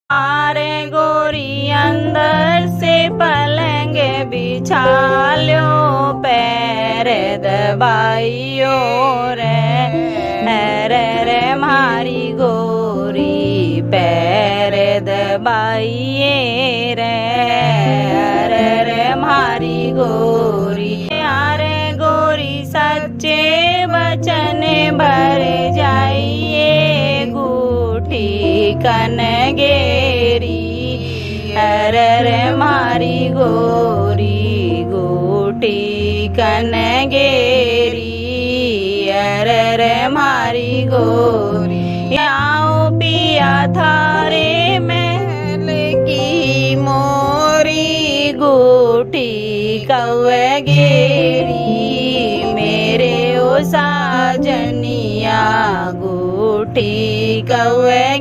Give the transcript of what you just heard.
आरे गोरी अंदर से पलंग बिछा लो, पैर दबाइयो रे रे मारी गोरी पैर दबाइए रे रे मारी गोरी। आरे गोरी सच्चे बचन भर जाइए गूठी कनगेरी रे मारी गोरी गूठी कनगेरी रे मारी गोरी। आओ पिया थारे महल की मोरी गूठी कवगेरी मेरे ओ साजनिया गूठी कवगेरी।